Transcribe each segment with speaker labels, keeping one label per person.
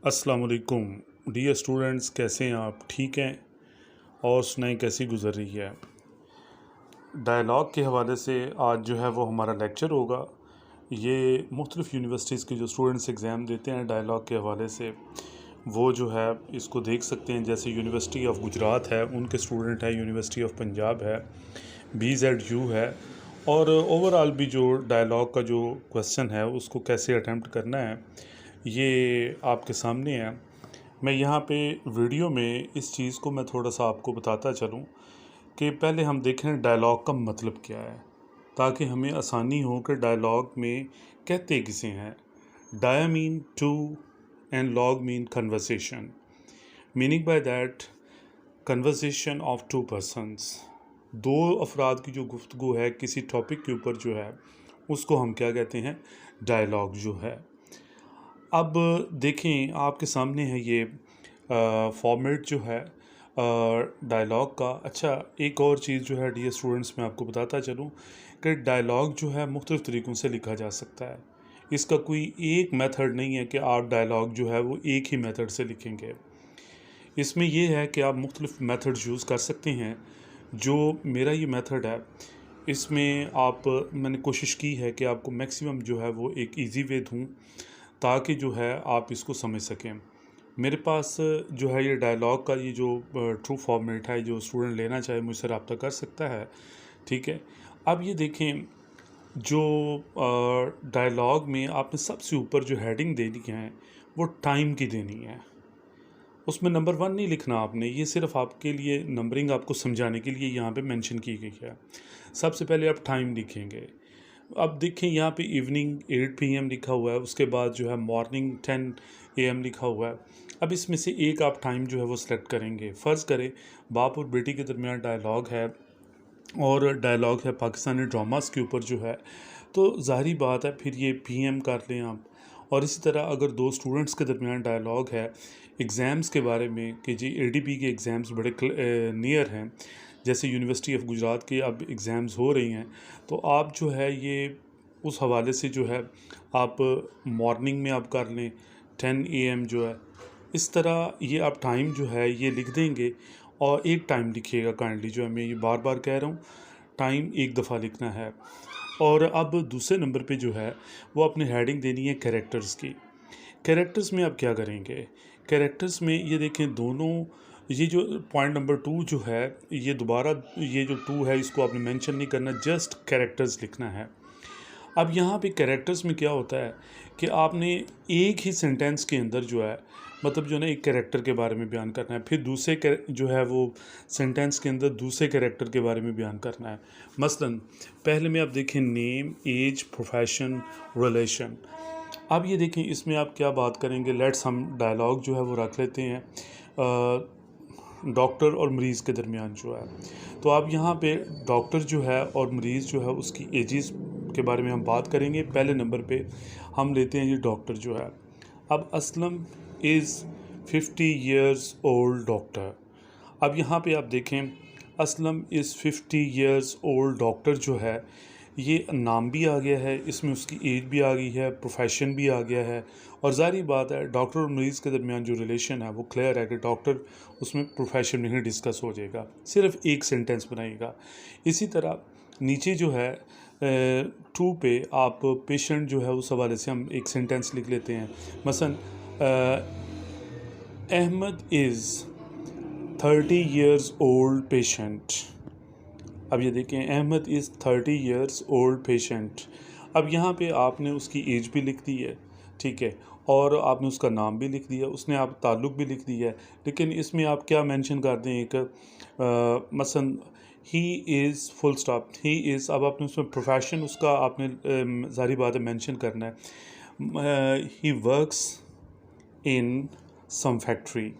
Speaker 1: अस्सलाम वालेकुम dear students, कैसे हैं आप? ठीक हैं? और सुनाएं कैसी गुजर रही है। डायलॉग के हवाले से आज जो है वो हमारा लेक्चर होगा। ये मुख्तलिफ़ यूनिवर्सिटीज़ के जो स्टूडेंट्स एग्ज़ाम देते हैं डायलॉग के हवाले से, वो जो है इसको देख सकते हैं। जैसे यूनिवर्सिटी ऑफ गुजरात है, उनके स्टूडेंट है, यूनिवर्सिटी ऑफ पंजाब है, BZU है। और ओवरऑल भी जो डायलॉग का जो क्वेश्चन है उसको कैसे अटैम्प्ट करना है ये आपके सामने है। मैं यहाँ पे वीडियो में इस चीज़ को मैं थोड़ा सा आपको बताता चलूँ कि पहले हम देखें डायलॉग का मतलब क्या है, ताकि हमें आसानी हो कि डायलॉग में कहते किसे हैं। Dia means two and log means conversation, meaning by that conversation of two persons. दो अफराद की जो गुफ्तगू है किसी टॉपिक के ऊपर जो है उसको हम क्या कहते हैं, डायलॉग जो है। अब देखें आपके सामने है ये फॉर्मेट जो है डायलॉग का। अच्छा, एक और चीज़ जो है डियर स्टूडेंट्स मैं आपको बताता चलूँ कि डायलॉग जो है मुख्तलिफ़ तरीक़ों से लिखा जा सकता है। इसका कोई एक मेथड नहीं है कि आप डायलॉग जो है वो एक ही मेथड से लिखेंगे। इसमें यह है कि आप मुख्तलिफ़ मेथड यूज़ कर सकते हैं। जो मेरा ये मेथड है इसमें मैंने कोशिश की है कि आपको मैक्सिमम जो है वो एक इजी वे दूँ, ताकि जो है आप इसको समझ सकें। मेरे पास जो है ये डायलॉग का ये जो ट्रू फॉर्मेट है, जो स्टूडेंट लेना चाहे मुझसे रब्ता कर सकता है। ठीक है, अब ये देखें जो डायलॉग में आपने सबसे ऊपर जो हेडिंग देनी है वो टाइम की देनी है। उसमें नंबर 1 नहीं लिखना आपने, ये सिर्फ आपके लिए नंबरिंग आपको समझाने के लिए यहाँ पे मेंशन की गई है। सबसे पहले आप टाइम लिखेंगे। अब देखें यहाँ पे इवनिंग 8 PM लिखा हुआ है, उसके बाद जो है मॉर्निंग 10 AM लिखा हुआ है। अब इसमें से एक आप टाइम जो है वो सिलेक्ट करेंगे। फ़र्ज़ करें बाप और बेटी के दरमियान डायलॉग है और डायलॉग है पाकिस्तानी ड्रामास के ऊपर जो है, तो ज़ाहिरी बात है फिर ये PM कर लें आप। और इसी तरह अगर दो स्टूडेंट्स के दरमियान डायलॉग है एग्ज़ाम्स के बारे में कि जी ADP के एग्ज़ाम्स बड़े नियर हैं, जैसे यूनिवर्सिटी ऑफ गुजरात के अब एग्ज़ाम्स हो रही हैं, तो आप जो है ये उस हवाले से जो है आप मॉर्निंग में आप कर लें 10 AM जो है। इस तरह ये आप टाइम जो है ये लिख देंगे और एक टाइम लिखिएगा काइंडली, जो है मैं ये बार बार कह रहा हूँ, टाइम एक दफ़ा लिखना है। और अब दूसरे नंबर पे जो है वो अपनी हेडिंग देनी है कैरेक्टर्स की। कैरेक्टर्स में आप क्या करेंगे? कैरेक्टर्स में ये देखें दोनों, ये जो पॉइंट नंबर 2 जो है ये दोबारा ये जो 2 है इसको आपने मेंशन नहीं करना, जस्ट कैरेक्टर्स लिखना है। अब यहाँ पे कैरेक्टर्स में क्या होता है कि आपने एक ही सेंटेंस के अंदर जो है मतलब जो ना एक कैरेक्टर के बारे में बयान करना है, फिर दूसरे जो है वो सेंटेंस के अंदर दूसरे कैरेक्टर के बारे में बयान करना है। मसलन पहले में आप देखें नेम, एज, प्रोफेशन, रिलेशन। अब ये देखें इसमें आप क्या बात करेंगे। लेट्स हम डायलॉग जो है वो रख लेते हैं डॉक्टर और मरीज़ के दरमियान जो है। तो आप यहाँ पे डॉक्टर जो है और मरीज़ जो है उसकी एजेस के बारे में हम बात करेंगे। पहले नंबर पे हम लेते हैं ये डॉक्टर जो है। अब Aslam is 50 years old doctor. अब यहाँ पे आप देखें Aslam is 50 years old doctor जो है, ये नाम भी आ गया है, इसमें उसकी एज भी आ गई है, प्रोफेशन भी आ गया है। और ज़ाहिर बात है डॉक्टर और मरीज़ के दरमियान जो रिलेशन है वो क्लियर है कि डॉक्टर उसमें प्रोफेशन नहीं डिस्कस हो जाएगा, सिर्फ एक सेंटेंस बनाइएगा। इसी तरह नीचे जो है 2 पे आप पेशेंट जो है उस हवाले से हम एक सेंटेंस लिख लेते हैं। मसलन Ahmad is 30 years old patient. अब ये देखें Ahmad is 30 years old patient. अब यहाँ पे आपने उसकी एज भी लिख दी है, ठीक है, और आपने उसका नाम भी लिख दिया, उसने आप ताल्लुक़ भी लिख दिया है। लेकिन इसमें आप क्या मेंशन कर दें एक मसलन he is full stop he is. अब आपने उसमें प्रोफेशन उसका आपने ज़ाहिर बात है मेंशन करना है। He works in some factory.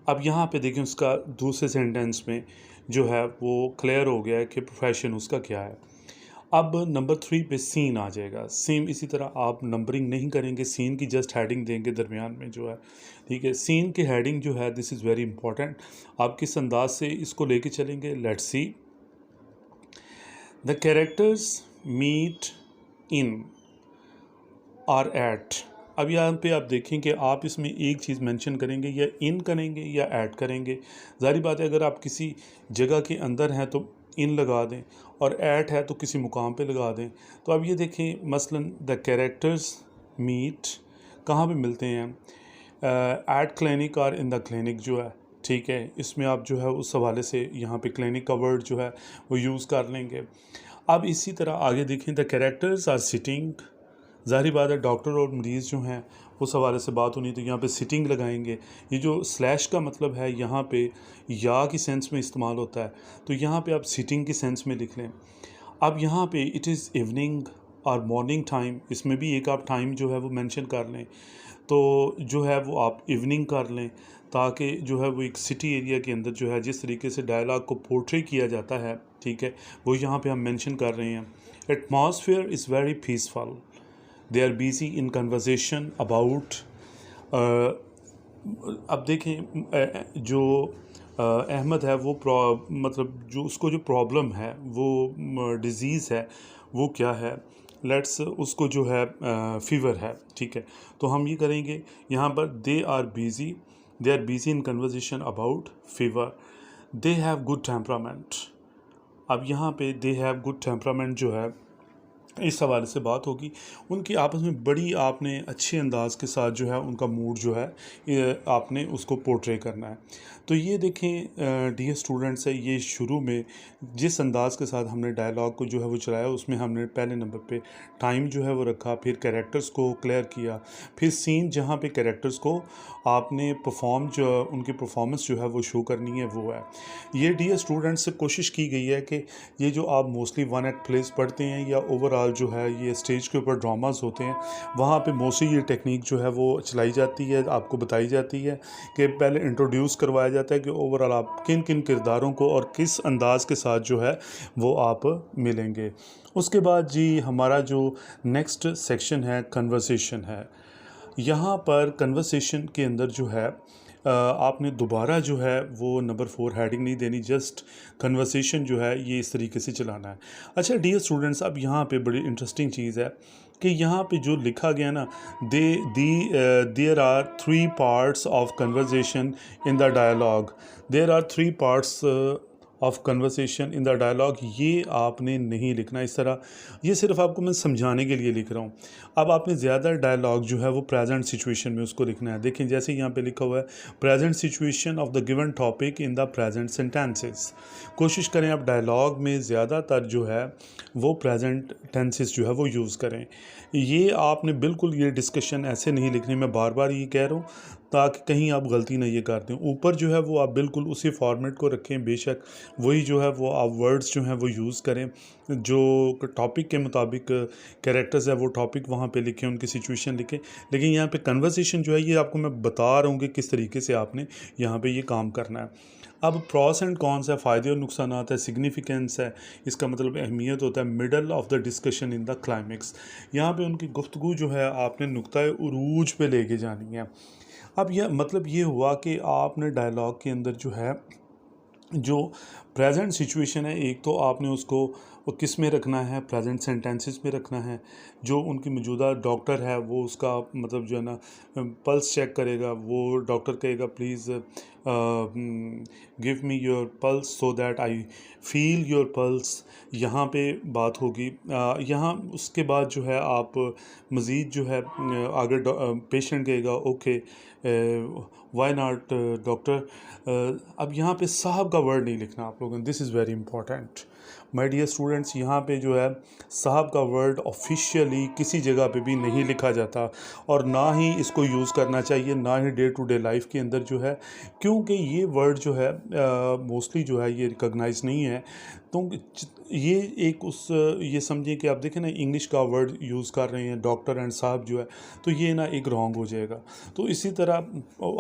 Speaker 1: अब यहाँ पे देखें उसका दूसरे सेंटेंस में जो है वो क्लियर हो गया है कि प्रोफेशन उसका क्या है। अब नंबर 3 पे सीन आ जाएगा। सेम इसी तरह आप नंबरिंग नहीं करेंगे, सीन की जस्ट हेडिंग देंगे दरमियान में जो है, ठीक है। सीन की हेडिंग जो है दिस इज़ वेरी इंपॉर्टेंट। आप किस अंदाज से इसको लेके चलेंगे, let's see. The characters meet in are at अब यहाँ पे आप देखें कि आप इसमें एक चीज़ मेंशन करेंगे या इन करेंगे या ऐड करेंगे। ज़ाहिर बात है अगर आप किसी जगह के अंदर हैं तो इन लगा दें, और ऐट है तो किसी मुकाम पे लगा दें। तो अब ये देखें मसलन द कैरेक्टर्स मीट कहाँ पे मिलते हैं, एट क्लिनिक और इन द क्लिनिक जो है, ठीक है, इसमें आप जो है उस हवाले से यहाँ पे क्लिनिक का वर्ड जो है वो यूज़ कर लेंगे। अब इसी तरह आगे देखें द कैरेक्टर्स आर सिटिंग, ज़ाहिर बात है डॉक्टर और मरीज़ जो हैं उस हवाले से बात होनी, तो यहाँ पे सिटिंग लगाएंगे। ये जो स्लैश का मतलब है यहाँ पे या की सेंस में इस्तेमाल होता है, तो यहाँ पे आप सिटिंग की सेंस में लिख लें। अब यहाँ पे इट इज़ इवनिंग और मॉर्निंग टाइम, इसमें भी एक आप टाइम जो है वो मेंशन कर लें, तो जो है वो आप इवनिंग कर लें, ताकि जो है वो एक सिटी एरिया के अंदर जो है जिस तरीके से डायलॉग को पोर्ट्रे किया जाता है, ठीक है, वो यहाँ पे हम मेंशन कर रहे हैं। Atmosphere is very peaceful, they are busy in conversation about. अब देखें जो अहमद है वो मतलब जो उसको जो प्रॉब्लम है वो डिज़ीज़ है वो क्या है, लेट्स उसको जो है फीवर है, ठीक है। तो हम ये करेंगे यहाँ पर they are busy in conversation about fever, they have good temperament. अब यहाँ पे दे हैव गुड टेम्परामेंट जो है इस हवाले से बात होगी, उनकी आपस में बड़ी आपने अच्छे अंदाज के साथ जो है उनका मूड जो है आपने उसको पोर्ट्रे करना है। तो ये देखें डियर स्टूडेंट्स है, ये शुरू में जिस अंदाज के साथ हमने डायलॉग को जो है वो चलाया, उसमें हमने पहले नंबर पे टाइम जो है वो रखा, फिर कैरेक्टर्स को क्लियर किया, फिर सीन जहाँ पे कैरेक्टर्स को आपने परफॉर्म जो उनकी परफॉर्मेंस जो है वो शो करनी है वो है। ये डियर स्टूडेंट्स से कोशिश की गई है कि ये जो आप मोस्टली वन एक्ट प्लेस पढ़ते हैं या ओवरऑल जो है ये स्टेज के ऊपर ड्रामास होते हैं, वहाँ पे मोस्टली ये टेक्निक जो है वो चलाई जाती है, आपको बताई जाती है कि पहले इंट्रोड्यूस करवाया जाता है कि ओवरऑल आप किन किन किरदारों को और किस अंदाज के साथ जो है वो आप मिलेंगे। उसके बाद जी हमारा जो नेक्स्ट सेक्शन है कन्वर्सेशन है। यहाँ पर कन्वर्सेशन के अंदर जो है आपने दोबारा जो है वो नंबर 4 हेडिंग नहीं देनी, जस्ट कन्वर्सेशन जो है ये इस तरीके से चलाना है। अच्छा डियर स्टूडेंट्स, अब यहाँ पे बड़ी इंटरेस्टिंग चीज़ है कि यहाँ पे जो लिखा गया ना, there are 3 parts of conversation in the dialogue, there are 3 parts of conversation in the dialogue, ये आपने नहीं लिखना इस तरह, ये सिर्फ आपको मैं समझाने के लिए लिख रहा हूँ। अब आपने ज़्यादा डायलॉग जो है वो प्रेजेंट सिचुएशन में उसको लिखना है। देखें जैसे यहाँ पे लिखा हुआ है present situation of the given topic in the present sentences, कोशिश करें आप डायलॉग में ज़्यादातर जो है वो प्रेजेंट टेंसेस जो है वो यूज़ करें। ये आपने बिल्कुल ये डिस्कशन ऐसे नहीं लिखनी, मैं बार बार ये कह रहा हूँ ताकि कहीं आप गलती ना ये कर दें। ऊपर जो है वो आप बिल्कुल उसी फॉर्मेट को रखें, बेशक वही जो है वो आप वर्ड्स जो हैं वो यूज़ करें, जो टॉपिक के मुताबिक कैरेक्टर्स है वो टॉपिक वहाँ पे लिखें, उनकी सिचुएशन लिखें। लेकिन यहाँ पे कन्वर्सेशन जो है ये आपको मैं बता रहा हूँ कि किस तरीके से आपने यहाँ पे ये काम करना है। अब प्रॉस एंड कॉन्स है, फ़ायदे और नुकसानात है, सिग्निफिकेंस है, इसका मतलब अहमियत होता है, middle of the discussion in the climax, यहाँ पे उनकी गुफ्तगू जो है आपने नुक्ता उरूज पे लेके जानी है। अब यह मतलब ये हुआ कि आपने डायलॉग के अंदर जो है जो प्रेजेंट सिचुएशन है, एक तो आपने उसको वो किस में रखना है, प्रेजेंट सेंटेंसेस में रखना है। जो उनकी मौजूदा डॉक्टर है वो उसका मतलब जो है ना पल्स चेक करेगा, वो डॉक्टर कहेगा please give me your pulse so that I feel your pulse, यहाँ पे बात होगी। यहाँ उसके बाद जो है आप मज़ीद जो है आगे पेशेंट कहेगा ओके वाई नॉट डॉक्टर। अब यहाँ पे साहब का वर्ड नहीं लिखना आप लोगों ने, this is very important my dear students. यहाँ पे जो है साहब का वर्ड ऑफिशियली किसी जगह पे भी नहीं लिखा जाता, और ना ही इसको यूज़ करना चाहिए, ना ही डे टू डे लाइफ के अंदर जो है, क्योंकि ये वर्ड जो है मोस्टली जो है ये रिकॉग्नाइज नहीं है। तो ये एक उस ये समझिए कि आप देखें ना इंग्लिश का वर्ड यूज़ कर रहे हैं डॉक्टर एंड साहब जो है, तो ये ना एक रॉन्ग हो जाएगा। तो इसी तरह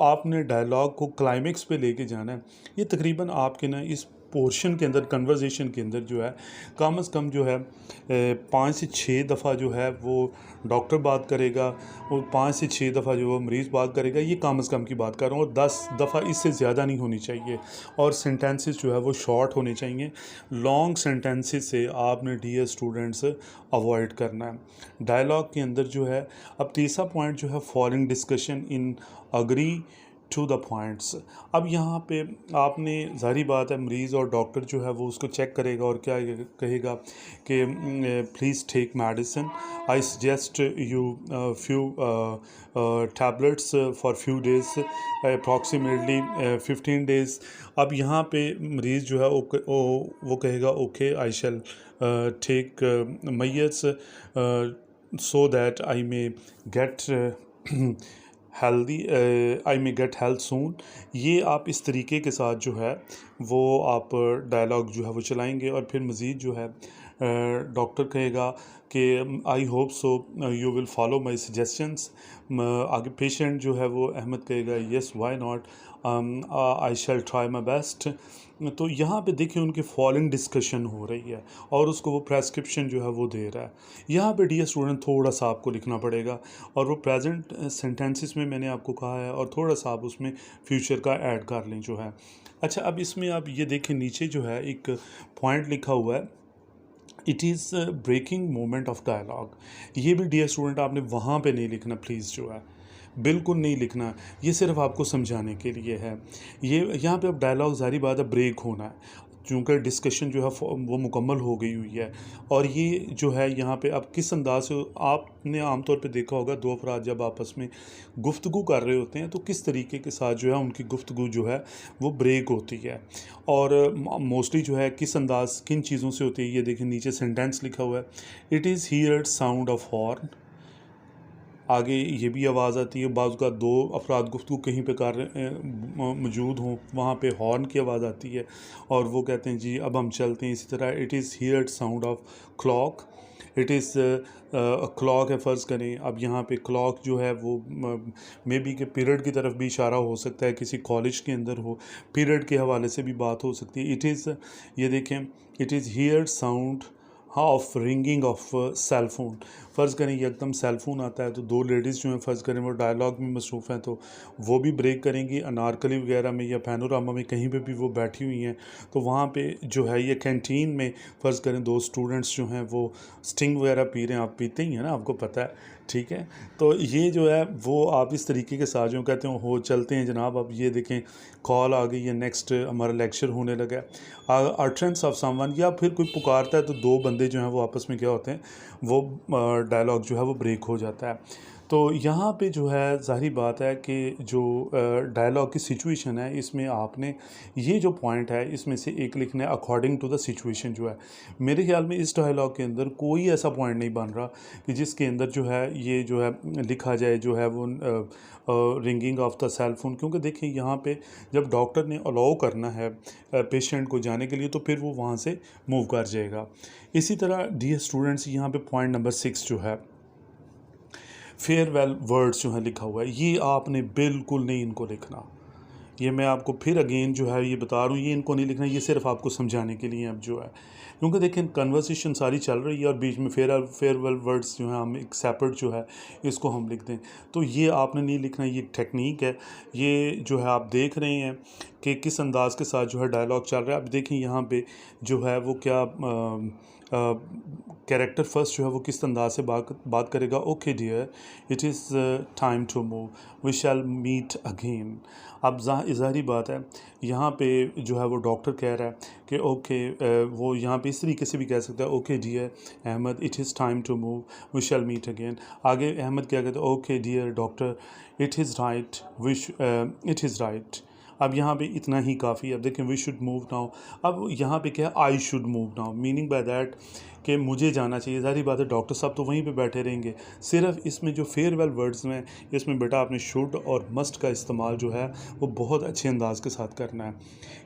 Speaker 1: आपने डायलॉग को क्लाइमेक्स पे लेके जाना है। ये तकरीबन आपके ना इस पोर्शन के अंदर, कन्वर्जेशन के अंदर जो है कम अज़ कम जो है 5 से 6 दफ़ा जो है वो डॉक्टर बात करेगा और 5 से 6 दफ़ा जो वो मरीज़ बात करेगा। ये कम अज़ कम की बात कर रहा हूँ, और 10 दफ़ा इससे ज़्यादा नहीं होनी चाहिए। और सेंटेंसेस जो है वो शॉर्ट होने चाहिए। लॉन्ग सेंटेंसेस से आपने डियर स्टूडेंट्स अवॉइड करना है। डायलॉग के अंदर जो है, अब तीसरा पॉइंट जो है following discussion in agree to the points. अब यहाँ पे आपने, ज़ाहिर बात है, मरीज़ और डॉक्टर जो है वो उसको चेक करेगा और क्या कहेगा कि please take medicine, I suggest you few tablets for few days, approximately 15 days. अब यहाँ पे मरीज़ जो है वो कहेगा okay I shall take measures so that I may get healthy, I may get health soon. ये आप इस तरीके के साथ जो है वो आप डायलॉग जो है वो चलाएंगे। और फिर मज़ीद जो है डॉक्टर कहेगा कि I hope so you will follow my suggestions. आगे पेशेंट जो है वो अहमद कहेगा yes why not, I shall try my best. तो यहाँ पे देखिए उनकी फॉलोइंग डिस्कशन हो रही है और उसको वो प्रेस्क्रिप्शन जो है वो दे रहा है। यहाँ पे डियर स्टूडेंट थोड़ा सा आपको लिखना पड़ेगा, और वो प्रेजेंट सेंटेंसेस में मैंने आपको कहा है, और थोड़ा सा आप उसमें फ्यूचर का ऐड कर लें जो है। अच्छा, अब इसमें आप ये देखें नीचे जो है एक पॉइंट लिखा हुआ है, it is breaking moment of dialogue. ये भी डियर स्टूडेंट आपने वहाँ पे नहीं लिखना प्लीज़, जो है बिल्कुल नहीं लिखना। ये सिर्फ आपको समझाने के लिए है। ये यहाँ पे अब डायलॉग ज़ाहिर बात है ब्रेक होना है, चूँकि डिस्कशन जो है वो मुकम्मल हो गई हुई है। और ये जो है यहाँ पे अब किस अंदाज से, आपने आमतौर पे देखा होगा दो अफराद जब आपस में गुफ्तगू कर रहे होते हैं तो किस तरीके के साथ जो है उनकी गुफ्तगू जो है वो ब्रेक होती है। और मोस्टली जो है किस अंदाज, किन चीज़ों से होती है, ये देखिए नीचे सेंटेंस लिखा हुआ है, it is heard sound of horn. आगे ये भी आवाज़ आती है, बाज़ का दो अफराद गुफ्तगू कहीं पे कर मौजूद हों, वहाँ पे हॉर्न की आवाज़ आती है और वो कहते हैं जी अब हम चलते हैं। इसी तरह it is heard sound of clock. It is clock है फ़र्ज़ करें, अब यहाँ पे क्लॉक जो है वो मे बी के पीरियड की तरफ भी इशारा हो सकता है, किसी कॉलेज के अंदर हो, पीरियड के हवाले से भी बात हो सकती है। इट इज़, ये देखें, इट इज़ हियर्ड साउंड हाँ of ringing of cell phone. फ़र्ज़ करें ये एकदम सेल फ़ोन आता है तो दो लेडीज़ जो हैं फ़र्ज़ करें वो डायलॉग में मसरूफ़ हैं तो वो भी ब्रेक करेंगी। अनारकली वगैरह में या पैनोरामा में कहीं पे भी वो बैठी हुई हैं तो वहाँ पे जो है ये कैंटीन में फ़र्ज़ करें दो स्टूडेंट्स जो हैं वो स्टिंग वगैरह पी रहे हैं। आप पीते ही हैं ना, आपको पता है, ठीक है। तो ये जो है वो आप इस तरीके के साथ जो कहते हो चलते हैं जनाब। अब ये देखें कॉल आ गई है, नेक्स्ट हमारा लेक्चर होने लगा है। अटरेंस ऑफ समवन, या फिर कोई पुकारता है तो दो बंदे जो हैं वो आपस में क्या होते हैं, वो डायलॉग जो है वो ब्रेक हो जाता है। तो यहाँ पे जो है ज़ाहिर बात है कि जो डायलॉग की सिचुएशन है इसमें आपने ये जो पॉइंट है इसमें से एक लिखना है अकॉर्डिंग टू द सिचुएशन। जो है मेरे ख्याल में इस डायलॉग के अंदर कोई ऐसा पॉइंट नहीं बन रहा कि जिसके अंदर जो है ये जो है लिखा जाए जो है वो ringing of the cell phone. क्योंकि देखिए यहाँ पे जब डॉक्टर ने अलाउ करना है पेशेंट को जाने के लिए तो फिर वो वहाँ से मूव कर जाएगा। इसी तरह डियर स्टूडेंट्स यहाँ पे पॉइंट नंबर 6 जो है फेयरवेल वर्ड्स जो है लिखा हुआ है, ये आपने बिल्कुल नहीं इनको लिखना। ये मैं आपको फिर अगेन जो है ये बता रहा हूँ, ये इनको नहीं लिखना, ये सिर्फ आपको समझाने के लिए अब जो है। क्योंकि देखें कन्वर्सेशन सारी चल रही है और बीच में फेयरवेल वर्ड्स जो है हम एक सेपरेट जो है इसको हम लिख दें, तो ये आपने नहीं लिखना। ये टेक्निक है, ये जो है आप देख रहे हैं कि किस अंदाज के साथ जो है डायलॉग चल रहा है। अब देखें यहाँ पे जो है वो क्या कैरेक्टर फर्स्ट जो है वो किस अंदाज से बात करेगा। Okay dear, it is time to move, we shall meet again. अब ज़ाहिर बात है यहाँ पे जो है वो डॉक्टर कह रहा है कि ओके, वो यहाँ पे इस तरीके से भी कह सकता है okay dear Ahmad, it is time to move, we shall meet again. आगे अहमद क्या कहते हैं, okay dear doctor, it is right, it is right. अब यहाँ पे इतना ही काफ़ी है। अब देखें वी शुड मूव नाउ, अब यहाँ पे क्या है, I should move now, meaning by that कि मुझे जाना चाहिए, ज़ाहिर बात है डॉक्टर साहब तो वहीं पे बैठे रहेंगे। सिर्फ इसमें जो फेयरवेल वर्ड्स में, इसमें बेटा आपने शुड और मस्ट का इस्तेमाल जो है वो बहुत अच्छे अंदाज के साथ करना है।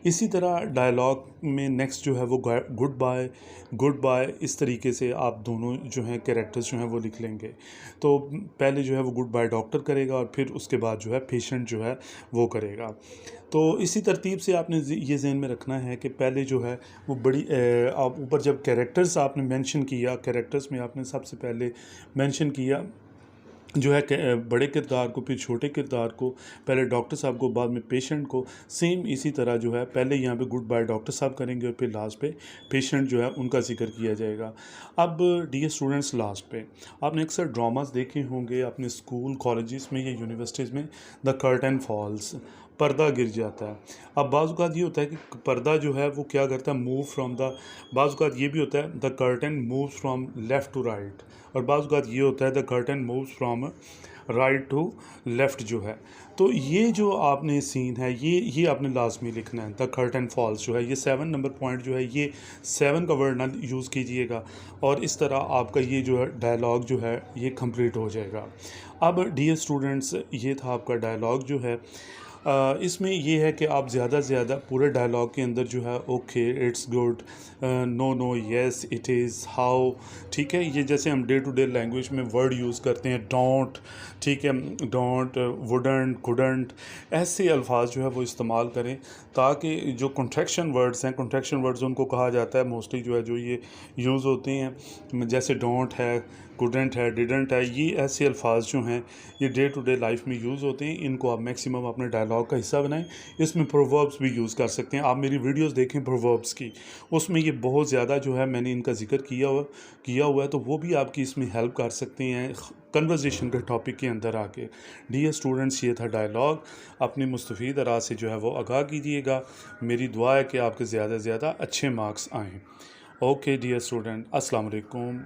Speaker 1: इसी तरह डायलॉग में नेक्स्ट जो है वो गुड बाय इस तरीके से आप दोनों जो हैं कैरेक्टर्स जो हैं वो लिख लेंगे। तो पहले जो है वो गुड बाय डॉक्टर करेगा और फिर उसके बाद जो है पेशेंट जो है वो करेगा। तो इसी तरतीब से आपने ये ज़हन में रखना है कि पहले जो है वो आप ऊपर जब कैरेक्टर्स आपने मेंशन किया, कैरेक्टर्स में आपने सबसे पहले मेंशन किया जो है बड़े किरदार को, फिर छोटे किरदार को, पहले डॉक्टर साहब को, बाद में पेशेंट को। सेम इसी तरह जो है पहले यहाँ पे गुड बाय डॉक्टर साहब करेंगे और फिर लास्ट पे पेशेंट जो है उनका जिक्र किया जाएगा। अब डियर स्टूडेंट्स, लास्ट पे आपने अक्सर ड्रामास देखे होंगे अपने स्कूल कॉलेजेस में या यूनिवर्सिटीज़ में, द कर्टन फॉल्स, पर्दा गिर जाता है। अब बाज़ ये होता है कि पर्दा जो है वो क्या करता है, मूव फ्रॉम द, बाज़ ये भी होता है the curtain move from left to right, और बाज़ ये होता है the curtain moves from right to left जो है। तो ये जो आपने सीन है ये आपने लाजमी लिखना है, द कर्टन फॉल्स जो है। ये 7 नंबर पॉइंट जो है, ये 7 का वर्ड ना यूज़ कीजिएगा, और इस तरह आपका ये जो है डायलॉग जो है ये कंप्लीट हो जाएगा। अब डियर स्टूडेंट्स, ये था आपका डायलॉग जो है। इसमें ये है कि आप ज़्यादा से ज़्यादा पूरे डायलॉग के अंदर जो है okay, it's good, no no, yes, it is, how, ठीक है, ये जैसे हम डे टू डे लैंग्वेज में वर्ड यूज़ करते हैं, डोंट, ठीक है, डोंट, वुडंट, कुडंट, ऐसे अल्फाज जो है वो इस्तेमाल करें, ताकि जो कॉन्ट्रैक्शन वर्ड्स हैं, कॉन्ट्रैक्शन वर्ड्स उनको कहा जाता है मोस्टली जो है जो ये यूज़ होते हैं, जैसे डोंट है, कुडेंट है, डिडेंट है, ये ऐसे अल्फाज जो हैं ये डे टू डे लाइफ में यूज़ होते हैं। इनको आप मैक्सिमम अपने डायलॉग का हिस्सा बनाएं। इसमें प्रोवर्ब्स भी यूज़ कर सकते हैं। आप मेरी वीडियोस देखें प्रोवर्ब्स की, उसमें ये बहुत ज़्यादा जो है मैंने इनका जिक्र किया हुआ है, तो वो भी आपकी इसमें हेल्प कर सकते हैं कन्वर्जेशन के टॉपिक के अंदर आके। डियर स्टूडेंट्स, ये था डायलॉग। अपनी मुस्तफ़ीद आराज़ से जो है वो आगाह कीजिएगा। मेरी दुआ है कि आपके ज़्यादा से ज़्यादा अच्छे मार्क्स आएँ। ओके डियर स्टूडेंट, अस्सलाम वालेकुम।